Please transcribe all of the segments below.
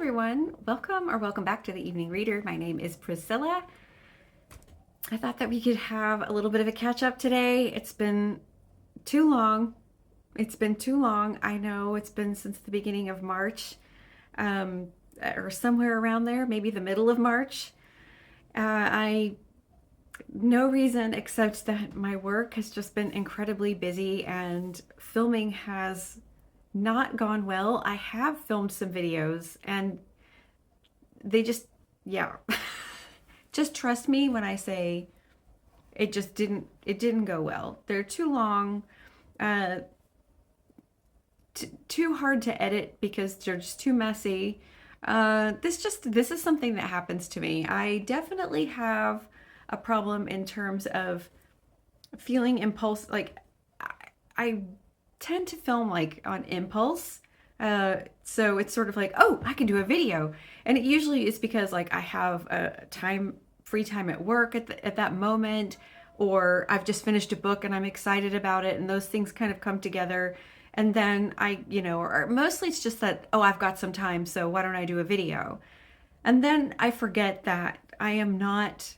everyone. Welcome back to the Evening Reader. My name is Priscilla. I thought that we could have a little bit of a catch up today. It's been too long. I know it's been since the beginning of March, or somewhere around there, maybe the middle of March. No reason except that my work has just been incredibly busy and filming has not gone well. I have filmed some videos and they just, yeah. Just trust me when I say it didn't go well. They're too long, too hard to edit because they're just too messy. This is something that happens to me. I definitely have a problem in terms of feeling impulse. Like I tend to film like on impulse. So it's sort of like, oh, I can do a video. And it usually is because like I have a free time at work at that moment, or I've just finished a book and I'm excited about it, and those things kind of come together. And then or mostly it's just that, oh, I've got some time, so why don't I do a video? And then I forget that I am not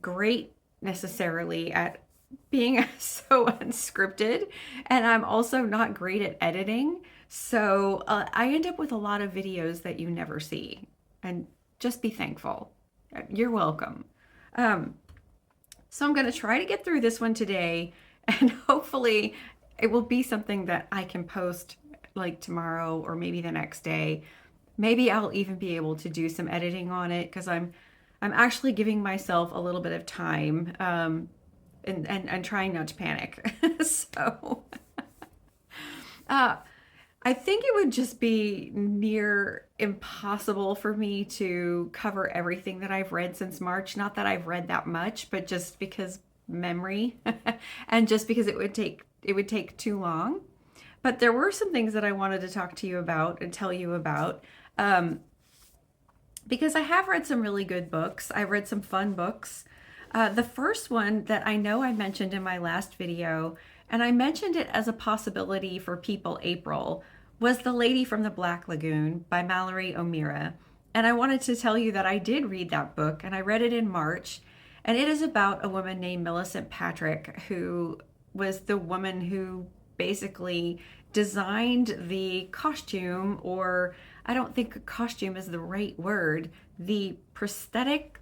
great necessarily at being so unscripted, and I'm also not great at editing. So I end up with a lot of videos that you never see, and just be thankful. You're welcome. So I'm going to try to get through this one today, and hopefully it will be something that I can post like tomorrow or maybe the next day. Maybe I'll even be able to do some editing on it because I'm actually giving myself a little bit of time, and trying not to panic. So I think it would just be near impossible for me to cover everything that I've read since March. Not that I've read that much, but just because memory and just because it would take too long. But there were some things that I wanted to talk to you about and tell you about, because I have read some really good books. I read some fun books. The first one that I know I mentioned in my last video, and I mentioned it as a possibility for People April, was The Lady from the Black Lagoon by Mallory O'Meara. And I wanted to tell you that I did read that book, and I read it in March. And it is about a woman named Milicent Patrick, who was the woman who basically designed the costume, or I don't think costume is the right word, the prosthetic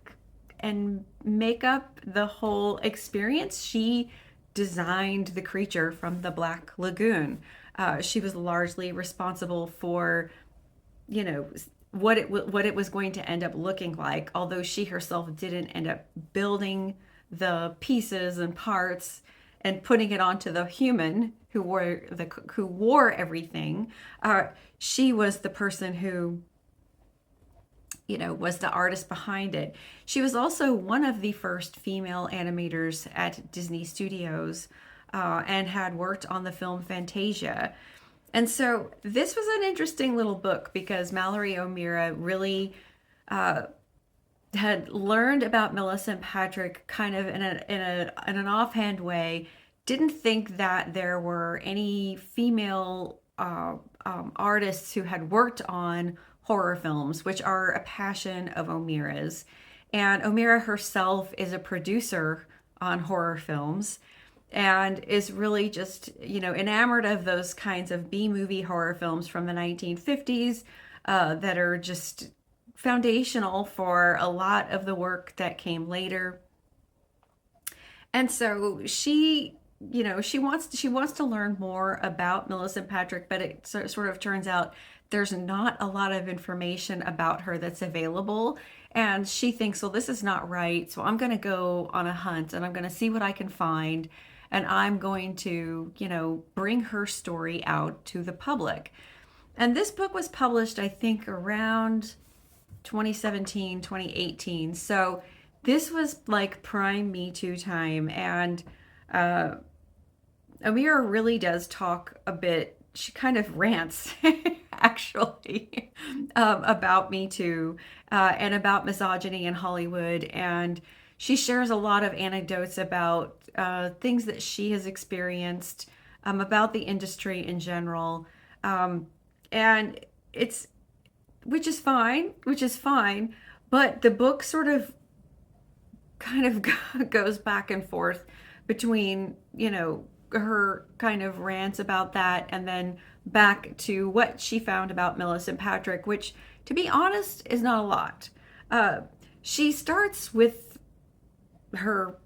and makeup, the whole experience. She designed the creature from the Black Lagoon. She was largely responsible for, what it was going to end up looking like, although she herself didn't end up building the pieces and parts and putting it onto the human who wore everything. She was the person who was the artist behind it. She was also one of the first female animators at Disney Studios, and had worked on the film Fantasia. And so this was an interesting little book because Mallory O'Meara really had learned about Milicent Patrick kind of in an offhand way. Didn't think that there were any female artists who had worked on horror films, which are a passion of O'Meara's. And O'Meara herself is a producer on horror films and is really just, enamored of those kinds of B-movie horror films from the 1950s, that are just foundational for a lot of the work that came later. And so she wants to learn more about Milicent Patrick, but it sort of turns out there's not a lot of information about her that's available. And she thinks, well, this is not right. So I'm going to go on a hunt and I'm going to see what I can find. And I'm going to, bring her story out to the public. And this book was published, I think, around 2017, 2018. So this was like prime Me Too time. And O'Meara really does talk a bit. She kind of rants, actually, about Me Too, and about misogyny in Hollywood. And she shares a lot of anecdotes about things that she has experienced, about the industry in general. And it's which is fine, but the book sort of kind of goes back and forth between, her kind of rants about that and then back to what she found about Milicent Patrick, which, to be honest, is not a lot. She starts with her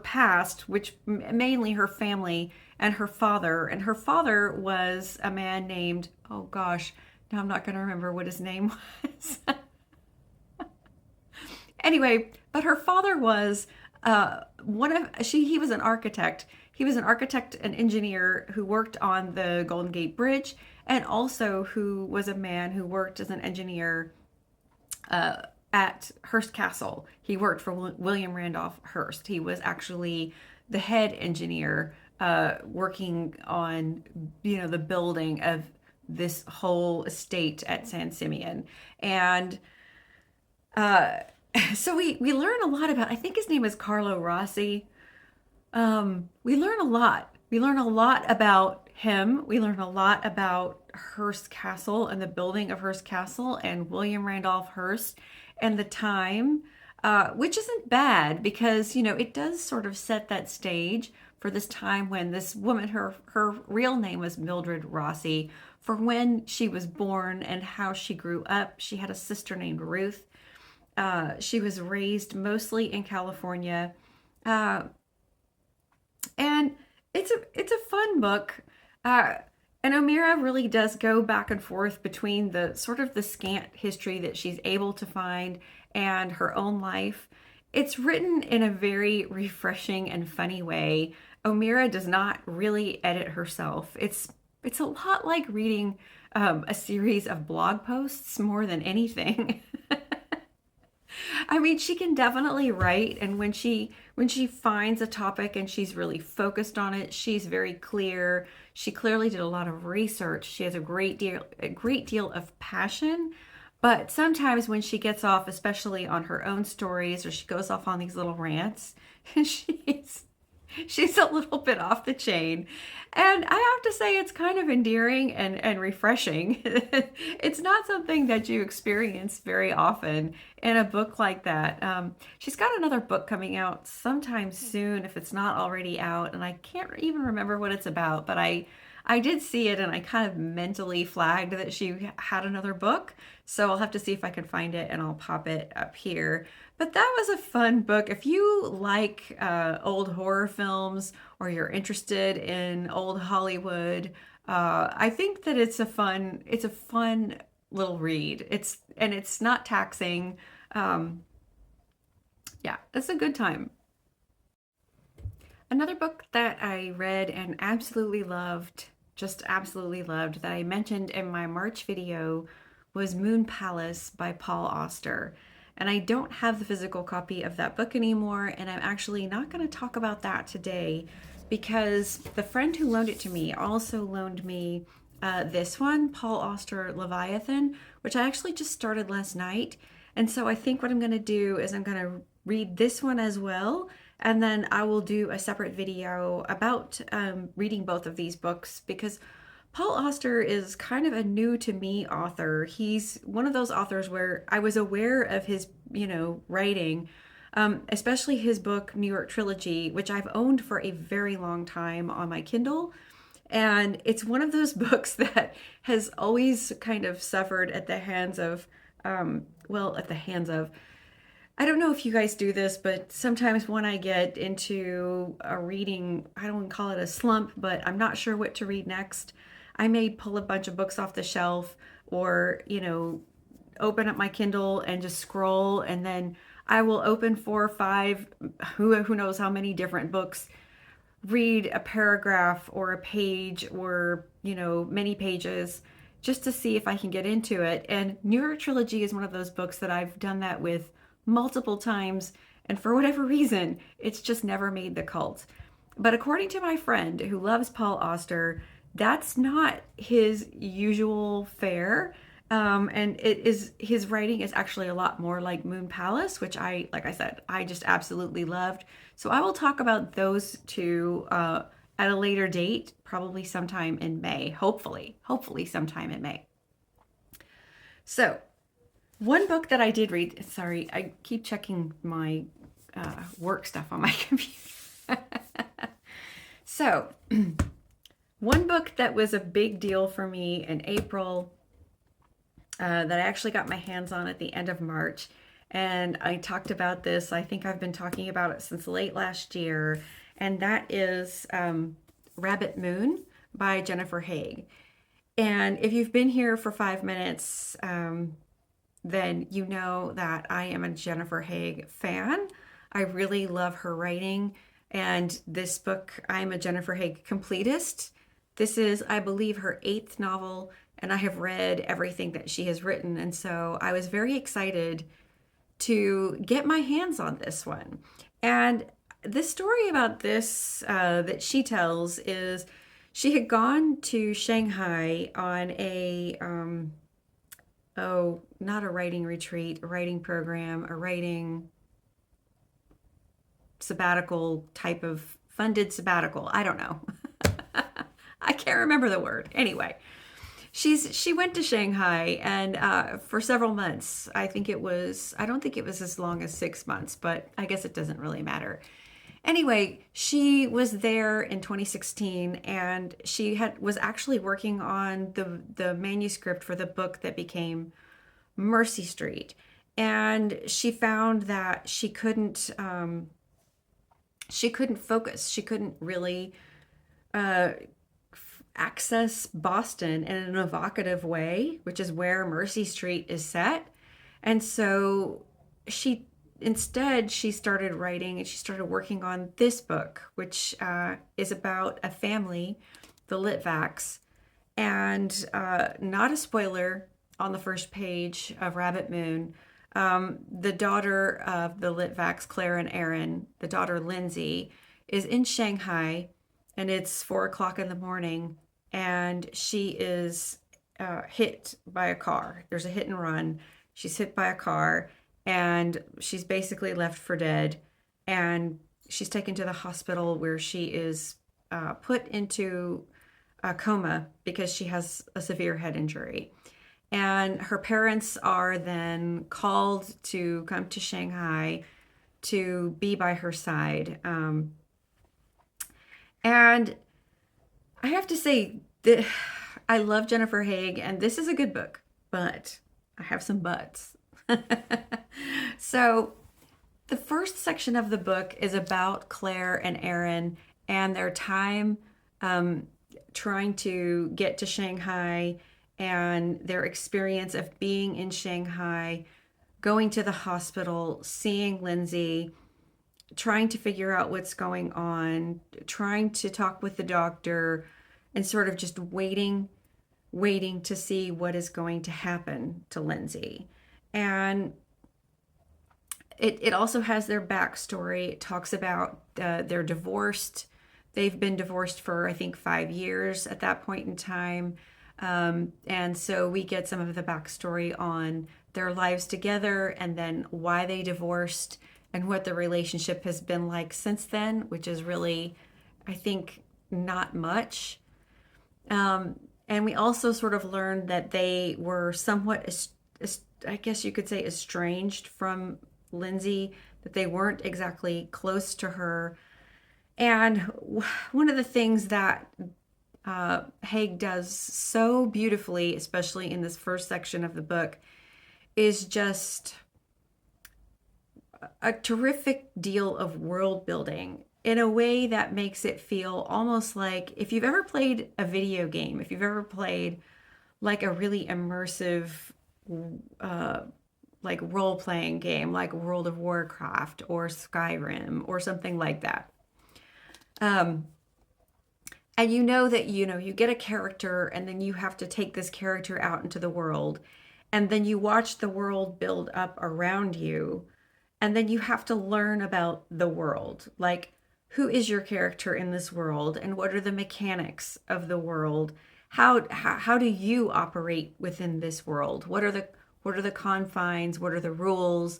past, which mainly her family and her father. And her father was a man named, oh gosh, now I'm not going to remember what his name was. Anyway, but her father was he was an architect. He was an architect and engineer who worked on the Golden Gate Bridge, and also who was a man who worked as an engineer at Hearst Castle. He worked for William Randolph Hearst. He was actually the head engineer working on, the building of this whole estate at San Simeon. And so we learn a lot about, I think his name is Carlo Rossi. We learn a lot. We learn a lot about him. We learn a lot about Hearst Castle and the building of Hearst Castle and William Randolph Hearst and the time, which isn't bad because, it does sort of set that stage for this time when this woman, her real name was Mildred Rossi, for when she was born and how she grew up. She had a sister named Ruth. She was raised mostly in California. And it's a fun book. And O'Meara really does go back and forth between the sort of the scant history that she's able to find and her own life. It's written in a very refreshing and funny way. O'Meara does not really edit herself. It's a lot like reading a series of blog posts more than anything. I mean, she can definitely write, and when she finds a topic and she's really focused on it, she's very clear. She clearly did a lot of research. She has a great deal of passion. But sometimes when she gets off, especially on her own stories, or she goes off on these little rants, she's a little bit off the chain. And I have to say, it's kind of endearing and refreshing. It's not something that you experience very often in a book like that. She's got another book coming out sometime soon, if it's not already out, and I can't even remember what it's about, but I did see it and I kind of mentally flagged that she had another book. So I'll have to see if I can find it and I'll pop it up here. But that was a fun book. If you like old horror films or you're interested in old Hollywood, I think that it's a fun little read. It's not taxing. Yeah, it's a good time. Another book that I read and absolutely loved, just absolutely loved, that I mentioned in my March video was Moon Palace by Paul Auster. And I don't have the physical copy of that book anymore, and I'm actually not going to talk about that today because the friend who loaned it to me also loaned me this one, Paul Auster Leviathan, which I actually just started last night. And so I think what I'm going to do is I'm going to read this one as well, and then I will do a separate video about reading both of these books because Paul Auster is kind of a new to me author. He's one of those authors where I was aware of his, writing, especially his book, New York Trilogy, which I've owned for a very long time on my Kindle. And it's one of those books that has always kind of suffered at the hands of, I don't know if you guys do this, but sometimes when I get into a reading, I don't want to call it a slump, but I'm not sure what to read next. I may pull a bunch of books off the shelf or, open up my Kindle and just scroll. And then I will open 4 or 5, who knows how many different books, read a paragraph or a page or, many pages just to see if I can get into it. And New York Trilogy is one of those books that I've done that with multiple times. And for whatever reason, it's just never made the cult. But according to my friend who loves Paul Auster, that's not his usual fare. And his writing is actually a lot more like Moon Palace, which like I said, I just absolutely loved. So I will talk about those two at a later date, probably sometime in May, hopefully sometime in May. So One book that I did read, sorry, I keep checking my work stuff on my computer. So, one book that was a big deal for me in April that I actually got my hands on at the end of March. And I talked about this, I think I've been talking about it since late last year. And that is Rabbit Moon by Jennifer Haigh. And if you've been here for 5 minutes, then you know that I am a Jennifer Haigh fan. I really love her writing. And this book, I'm a Jennifer Haigh completist. This is, I believe, her 8th novel, and I have read everything that she has written. And so I was very excited to get my hands on this one. And the story about this that she tells is she had gone to Shanghai on a, not a writing retreat, a writing program, a writing sabbatical type of funded sabbatical. I don't know. I can't remember the word. Anyway, she went to Shanghai and for several months. I don't think it was as long as 6 months, but I guess it doesn't really matter. Anyway, she was there in 2016 and was actually working on the manuscript for the book that became Mercy Street. And she found that she couldn't focus. She couldn't really access Boston in an evocative way, which is where Mercy Street is set. And so instead she started writing and she started working on this book, which is about a family, the Litvacs. And not a spoiler on the first page of Rabbit Moon, the daughter of the Litvacs, Claire and Aaron, the daughter Lindsay, is in Shanghai, and it's 4 o'clock in the morning, and she is hit by a car. There's a hit and run. She's hit by a car, and she's basically left for dead. And she's taken to the hospital where she is put into a coma because she has a severe head injury. And her parents are then called to come to Shanghai to be by her side. And I have to say that I love Jennifer Haigh, and this is a good book, but I have some buts. So the first section of the book is about Claire and Aaron and their time trying to get to Shanghai and their experience of being in Shanghai, going to the hospital, seeing Lindsay, trying to figure out what's going on, trying to talk with the doctor, and sort of just waiting to see what is going to happen to Lindsay. And it also has their backstory. It talks about they're divorced. They've been divorced for, I think, 5 years at that point in time. And so we get some of the backstory on their lives together and then why they divorced and what the relationship has been like since then, which is really, I think, not much. And we also sort of learned that they were somewhat, I guess you could say, estranged from Lindsay, that they weren't exactly close to her. And one of the things that Haigh does so beautifully, especially in this first section of the book, is just a terrific deal of world building in a way that makes it feel almost like if you've ever played a video game, if you've ever played like a really immersive like role-playing game like World of Warcraft or Skyrim or something like that. And you know that, you get a character and then you have to take this character out into the world. And then you watch the world build up around you. And then you have to learn about the world. Like, who is your character in this world? And what are the mechanics of the world? How do you operate within this world? What are the confines? What are the rules?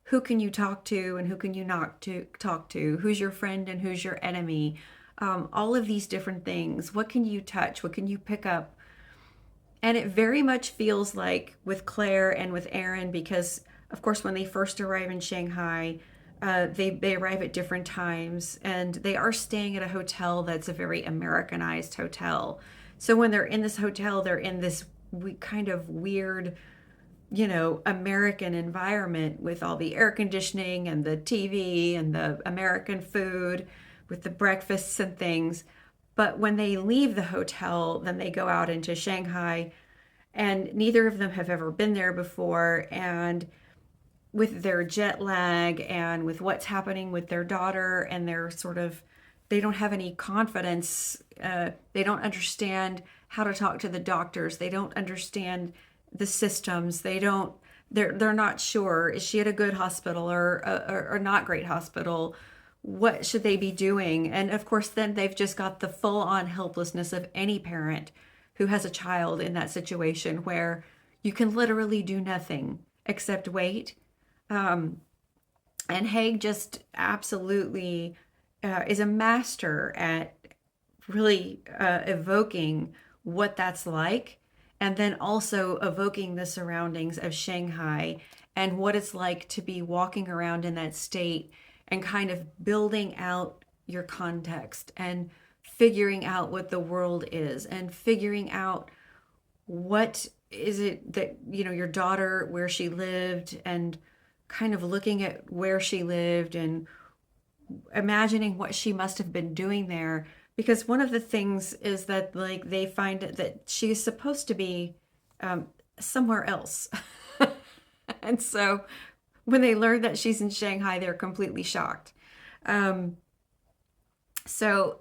Who can you talk to and who can you not talk to? Who's your friend and who's your enemy? All of these different things. What can you touch? What can you pick up? And it very much feels like with Claire and with Aaron, because of course, when they first arrive in Shanghai, they arrive at different times, and they are staying at a hotel that's a very Americanized hotel. So when they're in this hotel, they're in this kind of weird, American environment with all the air conditioning and the TV and the American food with the breakfasts and things. But when they leave the hotel, then they go out into Shanghai, and neither of them have ever been there before. And with their jet lag and with what's happening with their daughter, and they don't have any confidence. They don't understand how to talk to the doctors. They don't understand the systems. They're not sure. Is she at a good hospital or not great hospital? What should they be doing? And of course, then they've just got the full on helplessness of any parent who has a child in that situation where you can literally do nothing except wait. And Haigh just absolutely is a master at really evoking what that's like, and then also evoking the surroundings of Shanghai and what it's like to be walking around in that state and kind of building out your context and figuring out what the world is and figuring out what is it that, your daughter, where she lived, and kind of looking at where she lived and imagining what she must have been doing there. Because one of the things is that, like, they find that she's supposed to be somewhere else. And so when they learn that she's in Shanghai, they're completely shocked. So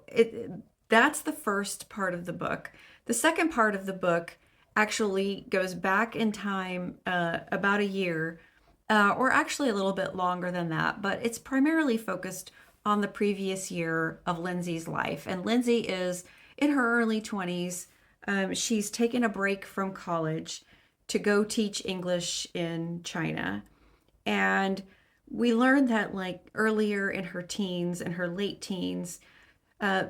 that's the first part of the book. The second part of the book actually goes back in time about a year, or actually a little bit longer than that, but it's primarily focused on the previous year of Lindsay's life. And Lindsay is in her early 20s. She's taken a break from college to go teach English in China. And we learned that, like, earlier in her teens and her late teens,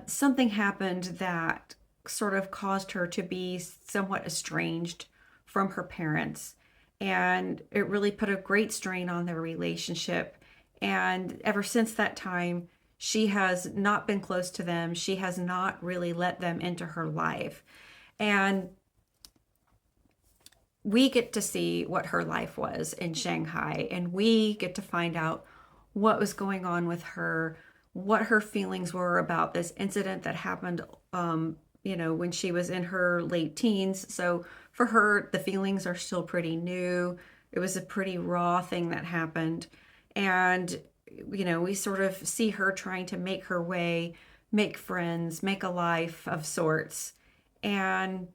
something happened that sort of caused her to be somewhat estranged from her parents. And it really put a great strain on their relationship. And ever since that time, she has not been close to them. She has not really let them into her life. And we get to see what her life was in Shanghai, and we get to find out what was going on with her, what her feelings were about this incident that happened, when she was in her late teens. So for her, the feelings are still pretty new. It was a pretty raw thing that happened. And, we sort of see her trying to make her way, make friends, make a life of sorts. And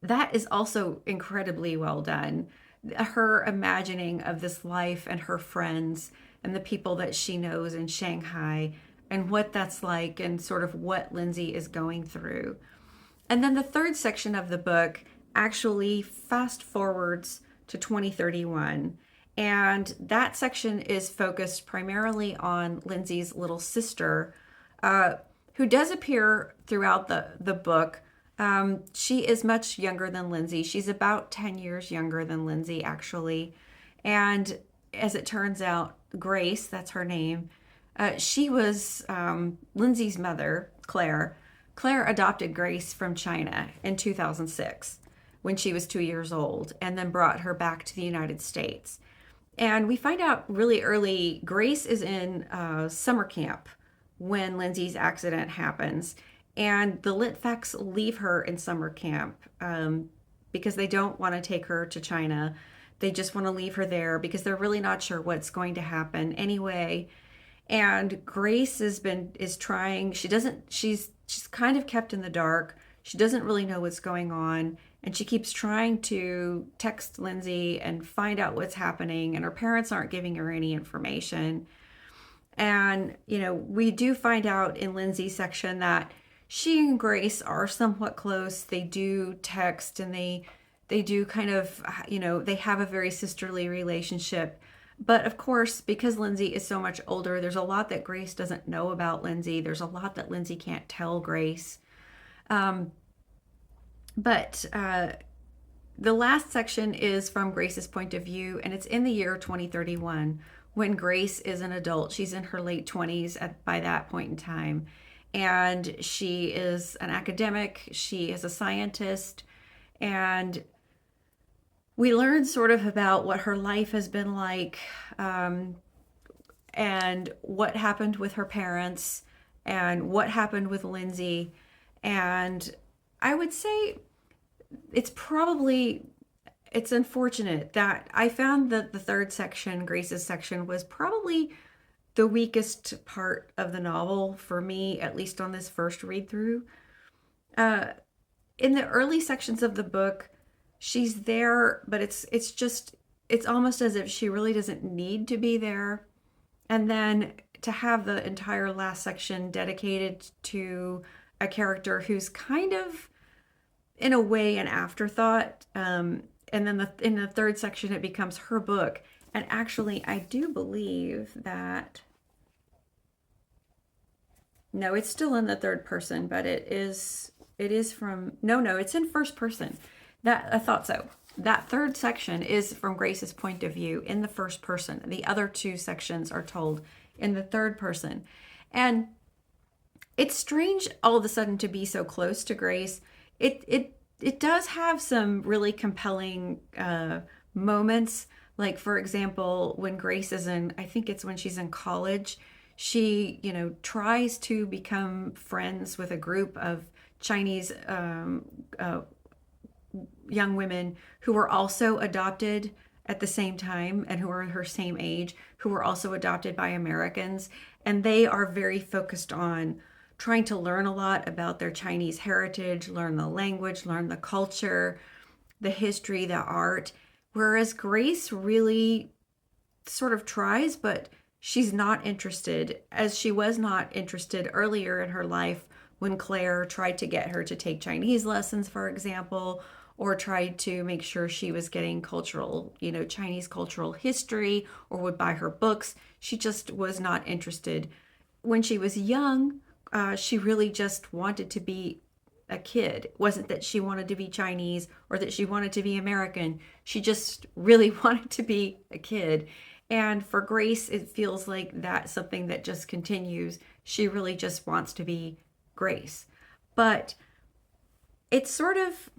that is also incredibly well done. Her imagining of this life and her friends and the people that she knows in Shanghai and what that's like and sort of what Lindsay is going through. And then the third section of the book actually fast forwards to 2031. And that section is focused primarily on Lindsay's little sister, who does appear throughout the book. She is much younger than Lindsay. She's about 10 years younger than Lindsay, actually. And as it turns out, Grace, that's her name, she was Lindsay's mother, Claire. Claire adopted Grace from China in 2006 when she was 2 years old, and then brought her back to the United States. And we find out really early, Grace is in summer camp when Lindsay's accident happens. And the Litvacs leave her in summer camp because they don't want to take her to China. They just want to leave her there because they're really not sure what's going to happen anyway. And Grace is trying. She's kind of kept in the dark. She doesn't really know what's going on. And she keeps trying to text Lindsay and find out what's happening. And her parents aren't giving her any information. And, we do find out in Lindsay's section that she and Grace are somewhat close. They do text, and they do kind of, they have a very sisterly relationship. But of course, because Lindsay is so much older, there's a lot that Grace doesn't know about Lindsay. There's a lot that Lindsay can't tell Grace. But the last section is from Grace's point of view, and it's in the year 2031 when Grace is an adult. She's in her late 20s by that point in time. And she is an academic, she is a scientist, and we learn sort of about what her life has been like, and what happened with her parents and what happened with Lindsay. And I would say it's probably it's unfortunate that I found that the third section, Grace's section, was probably the weakest part of the novel for me, at least on this first read through. Uh, in the early sections of the book, she's there, but it's almost as if she really doesn't need to be there. And then to have the entire last section dedicated to a character who's kind of, in a way, an afterthought. And then in the third section, it becomes her book. And actually, I do believe that. No, it's still in the third person, but it is from no, it's in first person. That I thought so. That third section is from Grace's point of view in the first person. The other two sections are told in the third person. And it's strange all of a sudden to be so close to Grace. It does have some really compelling moments. Like, for example, when Grace is in, I think it's when she's in college, she, tries to become friends with a group of Chinese young women who were also adopted at the same time and who are her same age, who were also adopted by Americans. And they are very focused on trying to learn a lot about their Chinese heritage, learn the language, learn the culture, the history, the art. Whereas Grace really sort of tries, but she's not interested, as she was not interested earlier in her life when Claire tried to get her to take Chinese lessons, for example, or tried to make sure she was getting cultural, Chinese cultural history, or would buy her books. She just was not interested. When she was young, she really just wanted to be a kid. It wasn't that she wanted to be Chinese or that she wanted to be American. She just really wanted to be a kid. And for Grace, it feels like that's something that just continues. She really just wants to be Grace. But it's sort of,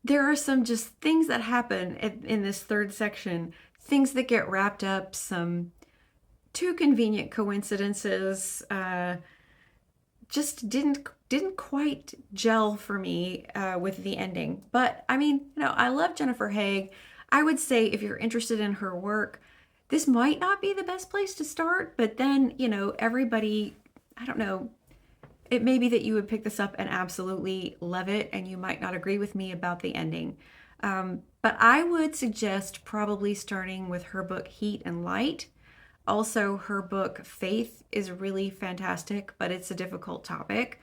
there are some just things that happen in this third section, things that get wrapped up, some too convenient coincidences, just didn't quite gel for me with the ending. But I mean, I love Jennifer Haigh. I would say if you're interested in her work, this might not be the best place to start, but then, everybody, I don't know, it may be that you would pick this up and absolutely love it, and you might not agree with me about the ending. But I would suggest probably starting with her book Heat and Light. Also, her book Faith is really fantastic, but it's a difficult topic.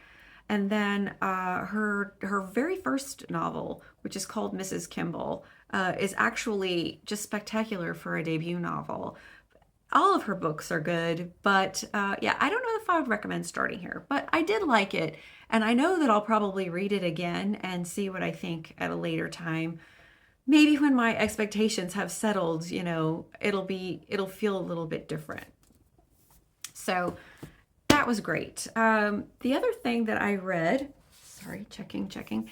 And then her very first novel, which is called Mrs. Kimball, is actually just spectacular for a debut novel. All of her books are good, but yeah, I don't know if I would recommend starting here, but I did like it. And I know that I'll probably read it again and see what I think at a later time. Maybe when my expectations have settled, it'll feel a little bit different. So that was great. The other thing that I read, sorry, checking.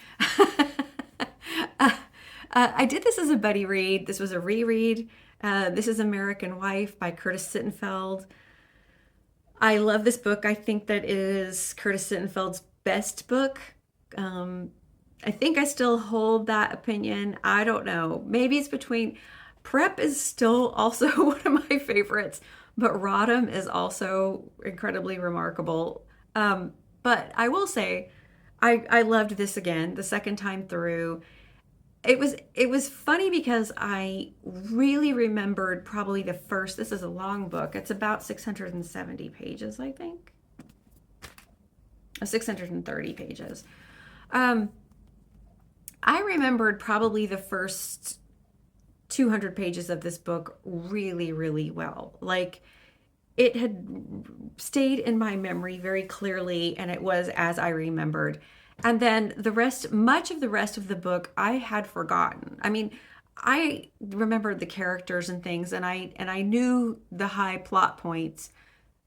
I did this as a buddy read. This was a reread. This is American Wife by Curtis Sittenfeld. I love this book. I think that it is Curtis Sittenfeld's best book. I think I still hold that opinion. I don't know. Maybe it's between. Prep is still also one of my favorites, but Rodham is also incredibly remarkable. But I will say, I loved this again the second time through. It was funny because I really remembered probably the first. This is a long book. It's about 670 pages, I think. 630 pages. I remembered probably the first 200 pages of this book really, really well. Like, it had stayed in my memory very clearly, and it was as I remembered. And then much of the rest of the book, I had forgotten. I mean, I remembered the characters and things, and I knew the high plot points,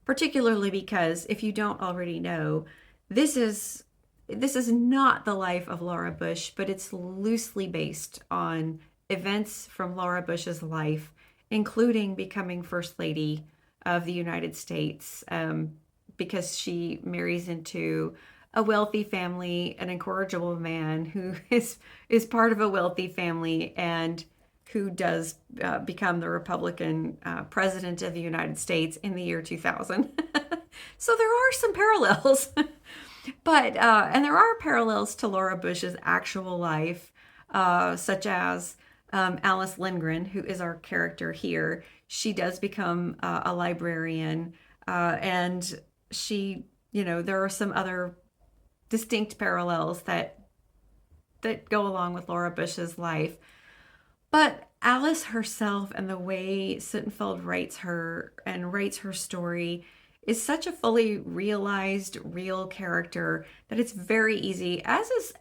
particularly because if you don't already know, this is this is not the life of Laura Bush, but it's loosely based on events from Laura Bush's life, including becoming First Lady of the United States, because she marries into a wealthy family, an incorrigible man who is part of a wealthy family and who does become the Republican president of the United States in the year 2000. So there are some parallels. But and there are parallels to Laura Bush's actual life, such as Alice Lindgren, who is our character here. She does become a librarian, and there are some other distinct parallels that go along with Laura Bush's life. But Alice herself and the way Sittenfeld writes her and writes her story is such a fully realized, real character that it's very easy, as is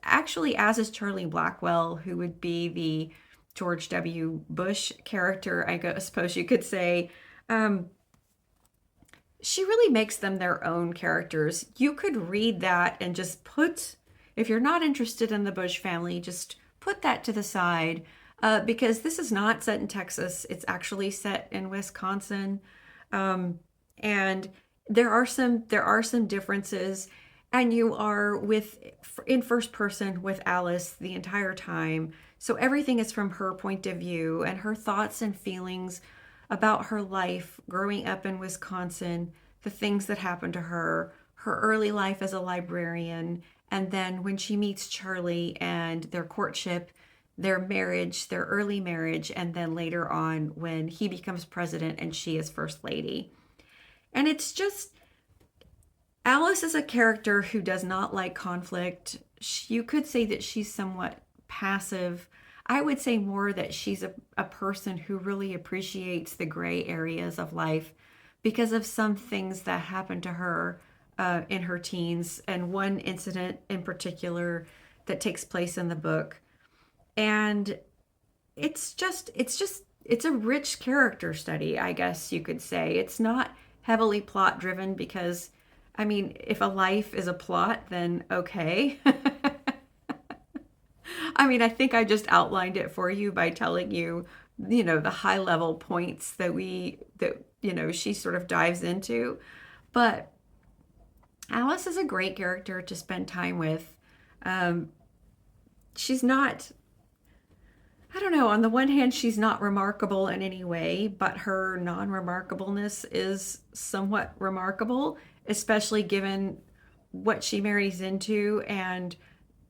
Charlie Blackwell, who would be the George W. Bush character, I suppose you could say. She really makes them their own characters. You could read that and just if you're not interested in the Bush family, just put that to the side, because this is not set in Texas. It's actually set in Wisconsin. And there are some differences, and you are in first person with Alice the entire time. So everything is from her point of view, and her thoughts and feelings about her life growing up in Wisconsin, the things that happened to her early life as a librarian, and then when she meets Charlie and their courtship, their marriage, their early marriage, and then later on when he becomes president and she is first lady. And it's just, Alice is a character who does not like conflict. You could say that she's somewhat passive. I would say more that she's a person who really appreciates the gray areas of life because of some things that happened to her in her teens, and one incident in particular that takes place in the book. And it's a rich character study, I guess you could say. It's not heavily plot driven because, I mean, if a life is a plot, then okay. I mean, I think I just outlined it for you by telling you, the high level points that she sort of dives into. But Alice is a great character to spend time with. She's not, I don't know, on the one hand, she's not remarkable in any way, but her non-remarkableness is somewhat remarkable, especially given what she marries into and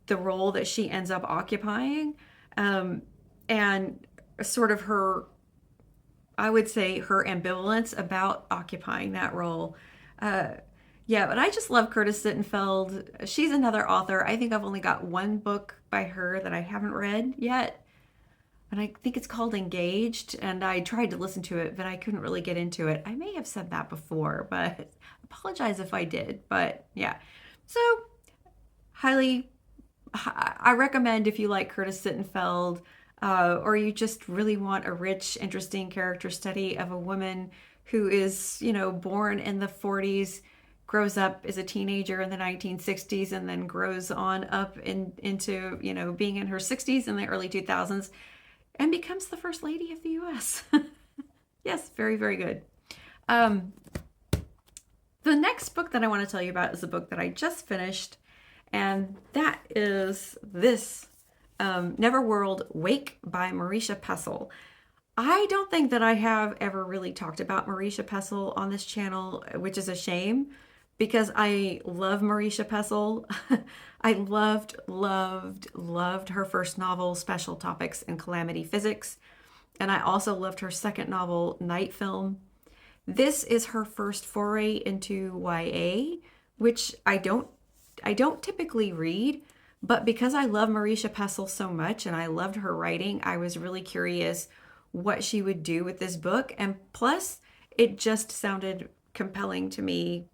the role that she ends up occupying. And sort of I would say her ambivalence about occupying that role. Yeah, but I just love Curtis Sittenfeld. She's another author. I think I've only got one book by her that I haven't read yet. And I think it's called Engaged. And I tried to listen to it, but I couldn't really get into it. I may have said that before, but apologize if I did. But yeah. So I recommend, if you like Curtis Sittenfeld, or you just really want a rich, interesting character study of a woman who is, born in the 40s, grows up as a teenager in the 1960s, and then grows on up into, being in her 60s in the early 2000s, and becomes the First Lady of the U.S. Yes, very, very good. The next book that I want to tell you about is a book that I just finished, and that is this, Neverworld Wake by Marishia Pessle. I don't think that I have ever really talked about Marishia Pessle on this channel, which is a shame because I love Marishia Pessle. I loved her first novel, Special Topics in Calamity Physics. And I also loved her second novel, Night Film. This is her first foray into YA, which I don't typically read, but because I love Marishia Pessle so much and I loved her writing, I was really curious what she would do with this book. And plus, it just sounded compelling to me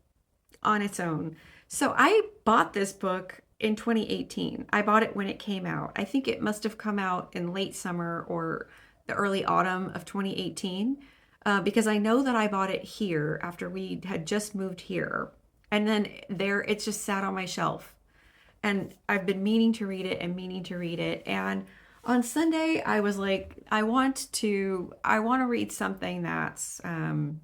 on its own. So I bought this book in 2018. I bought it when it came out. I think it must have come out in late summer or the early autumn of 2018, because I know that I bought it here after we had just moved here. And then there, it's just sat on my shelf. And I've been meaning to read it and meaning to read it. And on Sunday, I was like, I want to read something that's, I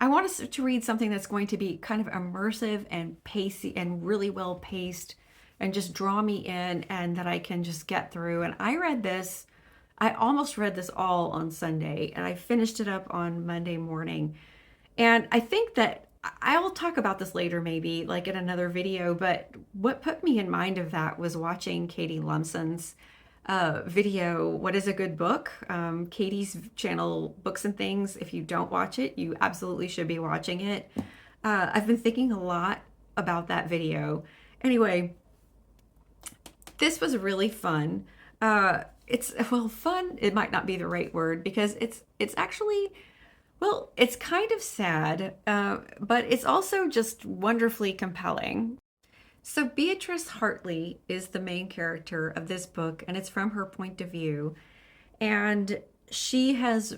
want us to read something that's going to be kind of immersive and pacey and really well paced and just draw me in and that I can just get through. And I read this, I almost read this all on Sunday and I finished it up on Monday morning. And I think that I will talk about this later, maybe like in another video, but what put me in mind of that was watching Katie Lumsden's video, What is a Good Book? Katie's channel, Books and Things. If you don't watch it, you absolutely should be watching it. I've been thinking a lot about that video. Anyway, this was really fun. Fun, it might not be the right word because it's actually, well, it's kind of sad, but it's also just wonderfully compelling. So Beatrice Hartley is the main character of this book, and it's from her point of view. And she's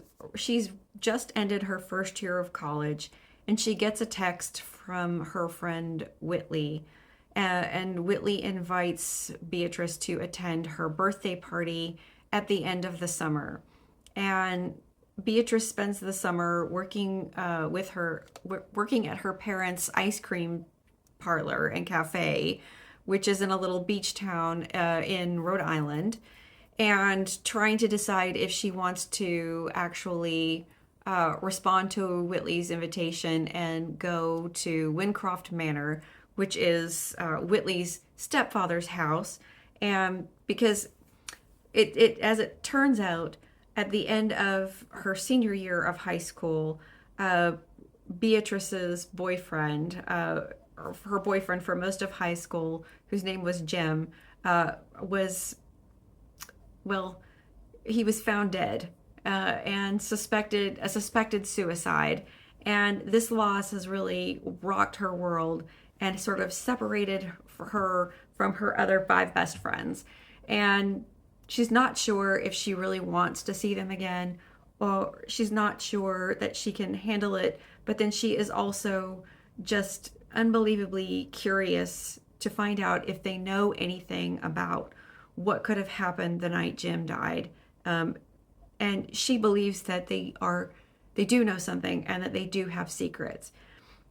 just ended her first year of college, and she gets a text from her friend Whitley. And Whitley invites Beatrice to attend her birthday party at the end of the summer. And Beatrice spends the summer working working at her parents' ice cream parlor and cafe, which is in a little beach town in Rhode Island, and trying to decide if she wants to actually respond to Whitley's invitation and go to Wincroft Manor, which is Whitley's stepfather's house. And because it as it turns out, at the end of her senior year of high school, Beatrice's boyfriend, her boyfriend for most of high school, whose name was Jim, he was found dead and suspected suicide. And this loss has really rocked her world and sort of separated her from her other five best friends. And she's not sure if she really wants to see them again, or she's not sure that she can handle it. But then she is also just unbelievably curious to find out if they know anything about what could have happened the night Jim died. And she believes that they do know something and that they do have secrets.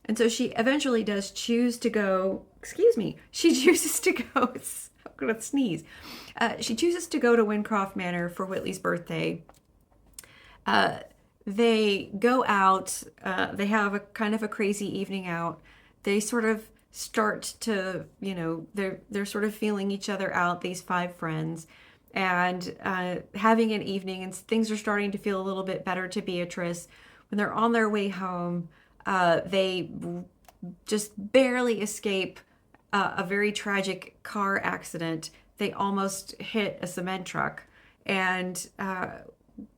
And so she eventually does choose to go, she chooses to go, I'm going to sneeze. She chooses to go to Wincroft Manor for Whitley's birthday. They go out, they have a kind of a crazy evening out. They sort of start to, they're sort of feeling each other out, these five friends, and having an evening, and things are starting to feel a little bit better to Beatrice. When they're on their way home, they just barely escape a very tragic car accident. They almost hit a cement truck, and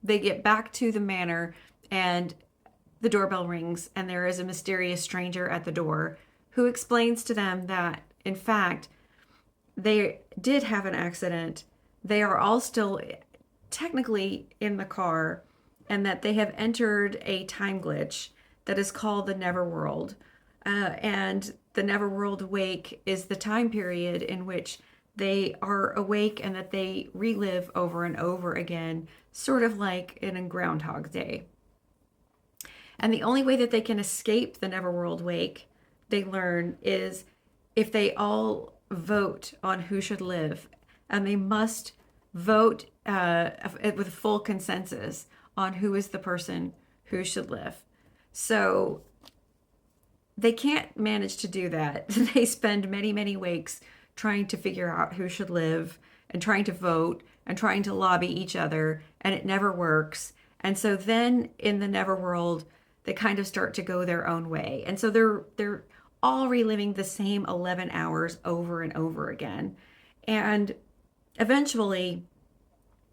they get back to the manor, and the doorbell rings, and there is a mysterious stranger at the door who explains to them that, in fact, they did have an accident. They are all still technically in the car, and that they have entered a time glitch that is called the Neverworld. And the Neverworld wake is the time period in which they are awake and that they relive over and over again, sort of like in a Groundhog Day. And the only way that they can escape the Neverworld wake, they learn, is if they all vote on who should live. And they must vote with full consensus on who is the person who should live. So they can't manage to do that. They spend many, many wakes trying to figure out who should live and trying to vote and trying to lobby each other, and it never works. And so then in the Neverworld, they kind of start to go their own way. And so they're all reliving the same 11 hours over and over again. And eventually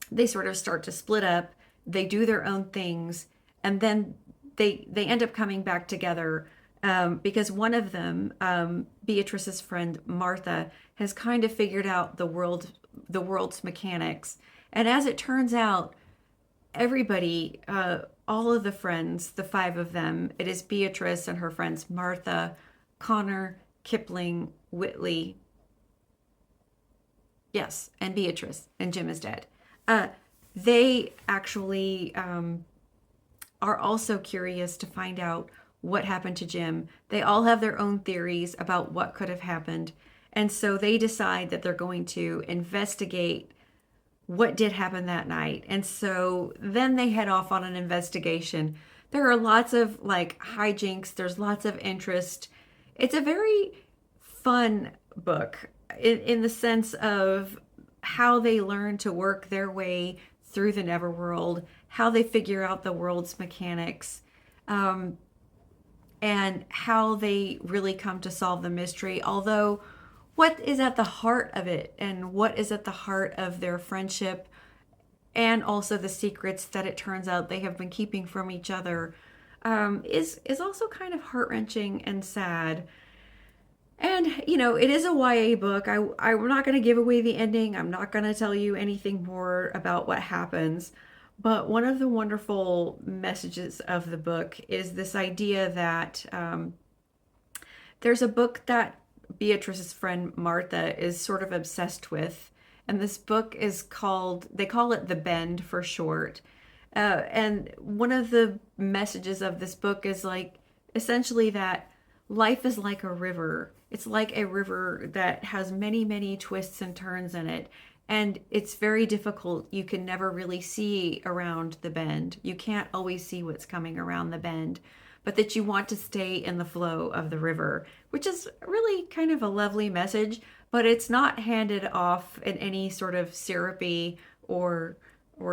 they sort of start to split up. They do their own things, and then they end up coming back together because one of them, Beatrice's friend Martha, has kind of figured out the world's mechanics. And as it turns out, everybody, all of the friends, the five of them, it is Beatrice and her friends Martha, Connor, Kipling, Whitley, yes, and Beatrice, and Jim is dead. They actually are also curious to find out what happened to Jim. They all have their own theories about what could have happened. And so they decide that they're going to investigate what did happen that night. And so then they head off on an investigation. There are lots of like hijinks, there's lots of interest. It's a very fun book in the sense of how they learn to work their way through the Neverworld, how they figure out the world's mechanics, and how they really come to solve the mystery. Although, what is at the heart of it and what is at the heart of their friendship, and also the secrets that it turns out they have been keeping from each other, is also kind of heart-wrenching and sad. And, you know, it is a YA book. I'm not going to give away the ending. I'm not going to tell you anything more about what happens. But one of the wonderful messages of the book is this idea that there's a book that Beatrice's friend Martha is sort of obsessed with. And this book is called, they call it The Bend for short. And one of the messages of this book is like, essentially that life is like a river. It's like a river that has many, many twists and turns in it. And it's very difficult. You can never really see around the bend. You can't always see what's coming around the bend, but that you want to stay in the flow of the river, which is really kind of a lovely message, but it's not handed off in any sort of syrupy or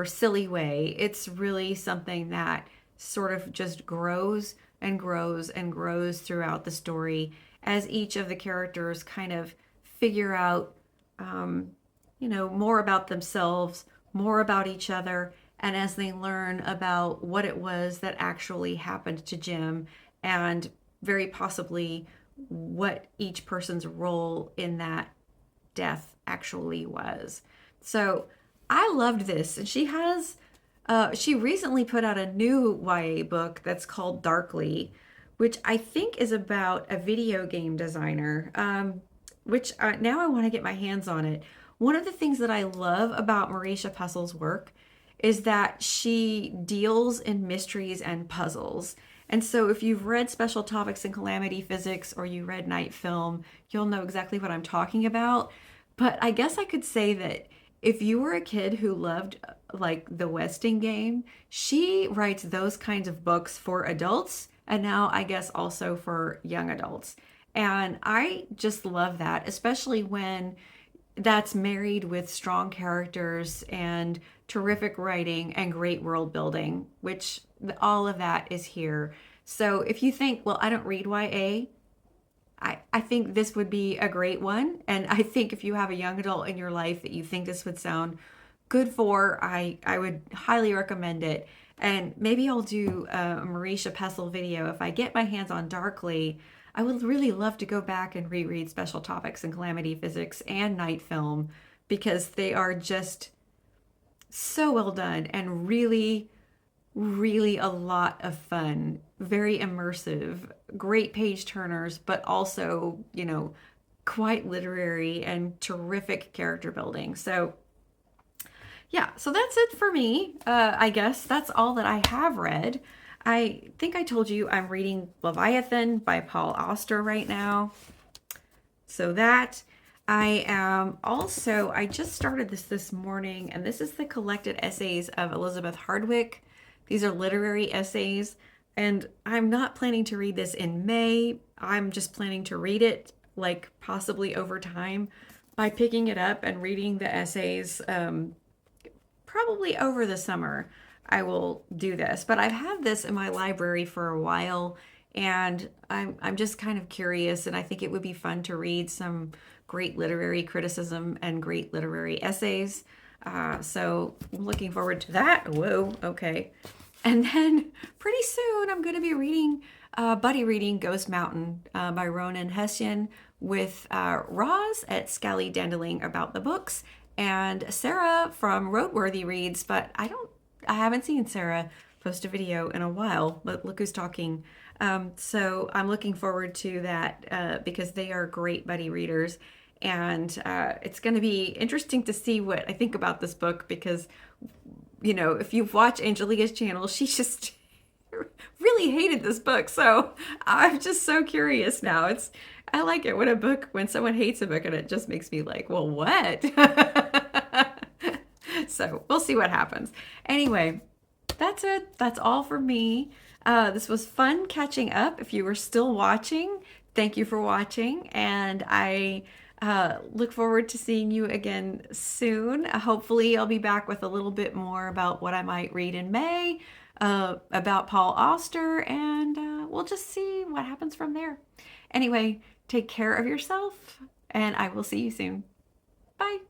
silly way. It's really something that sort of just grows and grows and grows throughout the story as each of the characters kind of figure out, more about themselves, more about each other, and as they learn about what it was that actually happened to Jim, and very possibly what each person's role in that death actually was. So I loved this, and she recently put out a new YA book that's called Darkly, which I think is about a video game designer, which now I want to get my hands on it. One of the things that I love about Marishia Pessle's work is that she deals in mysteries and puzzles. And so if you've read Special Topics in Calamity Physics or you read Night Film, you'll know exactly what I'm talking about. But I guess I could say that if you were a kid who loved like the Westing game, she writes those kinds of books for adults, and now I guess also for young adults. And I just love that, especially when that's married with strong characters and terrific writing and great world building, which all of that is here. So if you think, well, I don't read YA, I think this would be a great one. And I think if you have a young adult in your life that you think this would sound good for, I would highly recommend it. And maybe I'll do a Marishia Pessle video. If I get my hands on Darkly, I would really love to go back and reread Special Topics in Calamity Physics and Night Film, because they are just so well done and really, really a lot of fun, very immersive, great page turners, but also, quite literary and terrific character building. So yeah, so that's it for me. I guess that's all that I have read. I think I told you I'm reading Leviathan by Paul Auster right now. So that I am also, I just started this morning, and this is the collected essays of Elizabeth Hardwick. These are literary essays, and I'm not planning to read this in May. I'm just planning to read it like possibly over time by picking it up and reading the essays probably over the summer. I will do this, but I've had this in my library for a while, and I'm just kind of curious, and I think it would be fun to read some great literary criticism and great literary essays. So I'm looking forward to that. Whoa, okay. And then pretty soon I'm going to be reading, buddy reading Ghost Mountain by Ronan Hessian with Roz at Scally Dandling about the books and Sarah from Roadworthy Reads. But I haven't seen Sarah post a video in a while. But look who's talking. So I'm looking forward to that because they are great buddy readers. And it's going to be interesting to see what I think about this book because if you've watched Angelica's channel, she just really hated this book. So I'm just so curious now. I like it when someone hates a book and it just makes me like, well, what? So we'll see what happens. Anyway, that's it. That's all for me. This was fun catching up. If you were still watching, thank you for watching. And I look forward to seeing you again soon. Hopefully, I'll be back with a little bit more about what I might read in May, about Paul Auster, and we'll just see what happens from there. Anyway, take care of yourself, and I will see you soon. Bye.